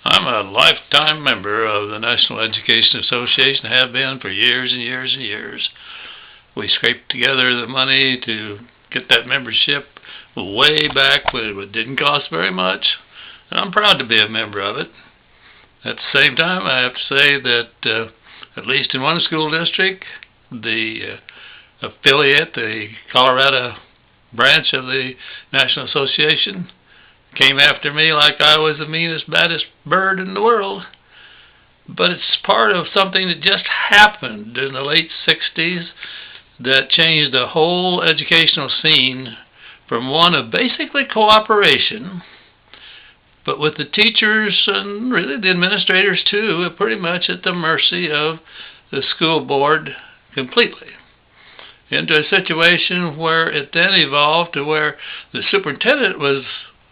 I'm a lifetime member of the National Education Association, have been for years and years and years. We scraped together the money to get that membership way back when it didn't cost very much, and I'm proud to be a member of it. At the same time, I have to say that at least in one school district, the affiliate, the Colorado branch of the National Association, came after me like I was the meanest, baddest bird in the world. But it's part of something that just happened in the late 60s that changed the whole educational scene from one of basically cooperation, but with the teachers and really the administrators too, pretty much at the mercy of the school board completely, into a situation where it then evolved to where the superintendent was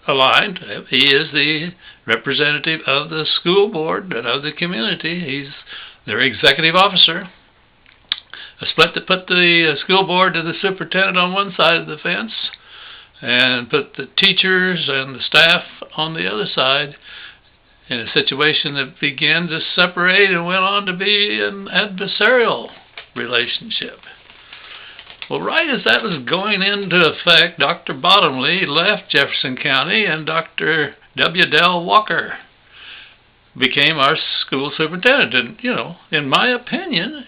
aligned. He is the representative of the school board and of the community. He's their executive officer. A split that put the school board to the superintendent on one side of the fence and put the teachers and the staff on the other side, in a situation that began to separate and went on to be an adversarial relationship. Well, right as that was going into effect, Dr. Bottomley left Jefferson County and Dr. W. Dell Walker became our school superintendent. And, in my opinion,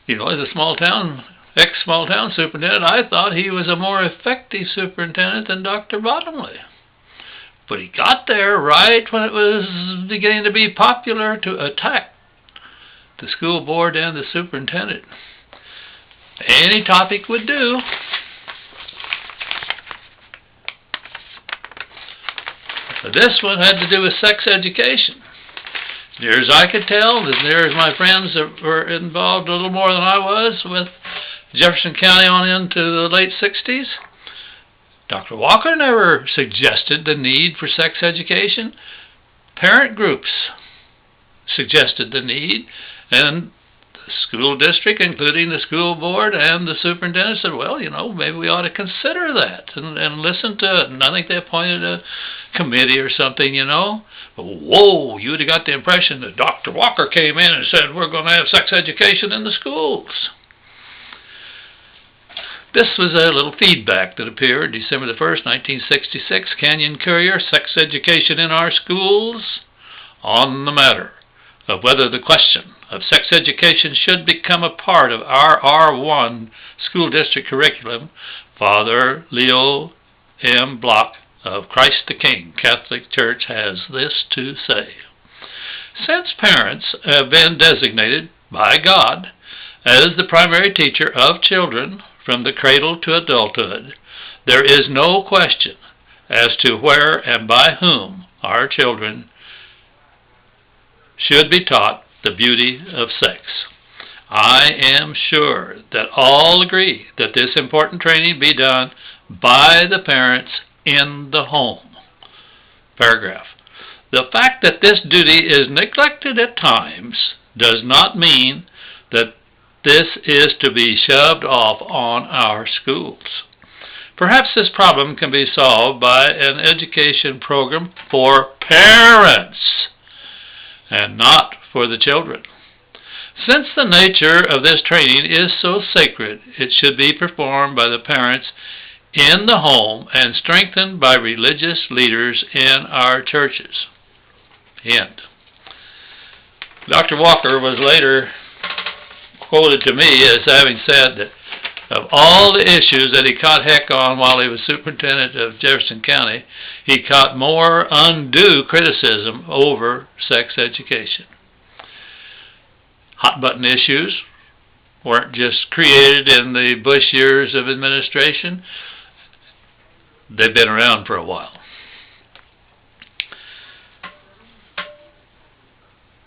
as a ex-small town superintendent, I thought he was a more effective superintendent than Dr. Bottomley. But he got there right when it was beginning to be popular to attack the school board and the superintendent. Any topic would do. So this one had to do with sex education. Near as I could tell, as near as my friends that were involved a little more than I was with Jefferson County on into the late 60s, Dr. Walker never suggested the need for sex education. Parent groups suggested the need, and the school district, including the school board and the superintendent, said, well, maybe we ought to consider that and listen to it. And I think they appointed a committee or something, But whoa, you would have got the impression that Dr. Walker came in and said, we're going to have sex education in the schools. This was a little feedback that appeared December the 1st, 1966, Canyon Courier, Sex Education in Our Schools. On the matter of whether the question of sex education should become a part of our R1 school district curriculum, Father Leo M. Block of Christ the King Catholic Church has this to say. Since parents have been designated by God as the primary teacher of children from the cradle to adulthood, there is no question as to where and by whom our children should be taught the beauty of sex. I am sure that all agree that this important training be done by the parents in the home. Paragraph. The fact that this duty is neglected at times does not mean that this is to be shoved off on our schools. Perhaps this problem can be solved by an education program for parents and not for the children. Since the nature of this training is so sacred, it should be performed by the parents in the home and strengthened by religious leaders in our churches. End. Dr. Walker was later quoted to me as having said that of all the issues that he caught heck on while he was superintendent of Jefferson County, he caught more undue criticism over sex education. Hot-button issues weren't just created in the Bush years of administration. They've been around for a while.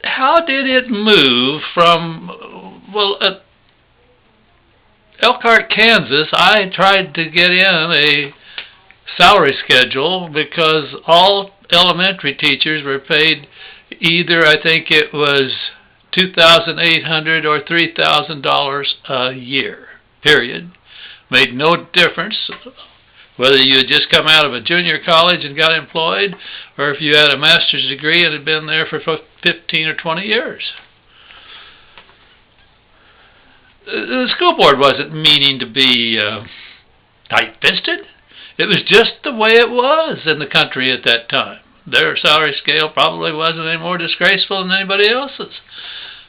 How did it move from, Elkhart, Kansas, I tried to get in a salary schedule because all elementary teachers were paid either, I think it was $2,800 or $3,000 a year, period. Made no difference whether you had just come out of a junior college and got employed, or if you had a master's degree and had been there for 15 or 20 years. The school board wasn't meaning to be tight-fisted. It was just the way it was in the country at that time. Their salary scale probably wasn't any more disgraceful than anybody else's.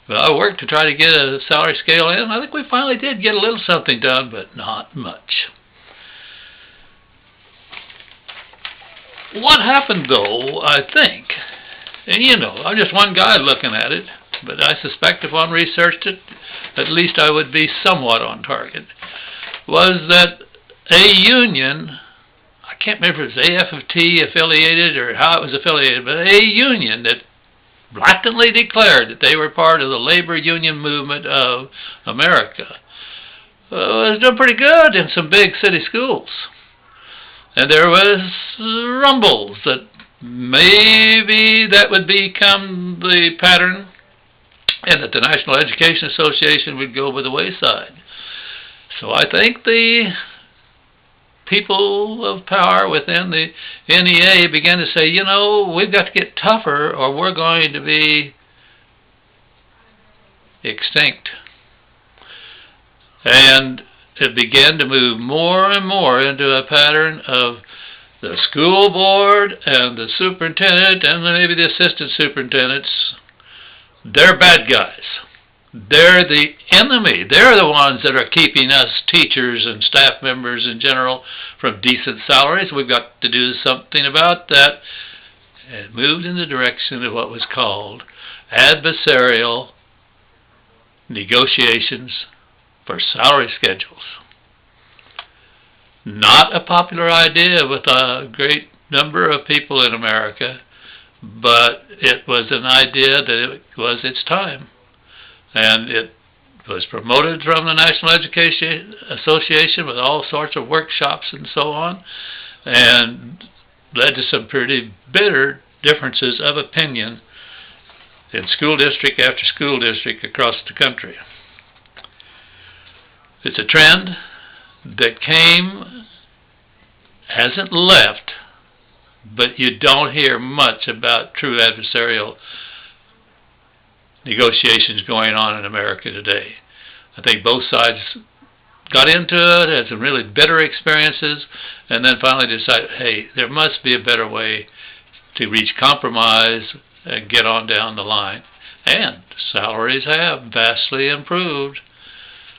But I worked to try to get a salary scale in. I think we finally did get a little something done, but not much. What happened, though, I think, and you know, I'm just one guy looking at it, but I suspect if one researched it, at least I would be somewhat on target, was that a union, I can't remember if it was AF&T affiliated or how it was affiliated, but a union that blatantly declared that they were part of the labor union movement of America, was doing pretty good in some big city schools. And there was rumbles that maybe that would become the pattern and that the National Education Association would go by the wayside. So I think the people of power within the NEA began to say, you know, we've got to get tougher or we're going to be extinct. And it began to move more and more into a pattern of the school board and the superintendent and maybe the assistant superintendents. They're bad guys. They're the enemy. They're the ones that are keeping us teachers and staff members in general from decent salaries. We've got to do something about that. It moved in the direction of what was called adversarial negotiations for salary schedules. Not a popular idea with a great number of people in America, but it was an idea that it was its time. And it was promoted from the National Education Association with all sorts of workshops and so on, and led to some pretty bitter differences of opinion in school district after school district across the country. It's a trend that came, hasn't left, but you don't hear much about true adversarial negotiations going on in America today. I think both sides got into it, had some really bitter experiences, and then finally decided, hey, there must be a better way to reach compromise and get on down the line. And salaries have vastly improved.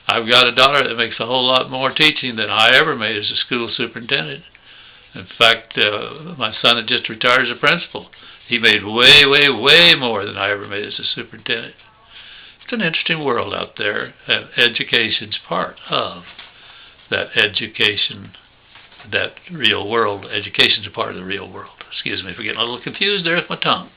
I've got a daughter that makes a whole lot more teaching than I ever made as a school superintendent. In fact, my son had just retired as a principal. He made way, way, way more than I ever made as a superintendent. It's an interesting world out there, and education's part of that education, that real world. Education's a part of the real world. Excuse me for getting a little confused there with my tongue.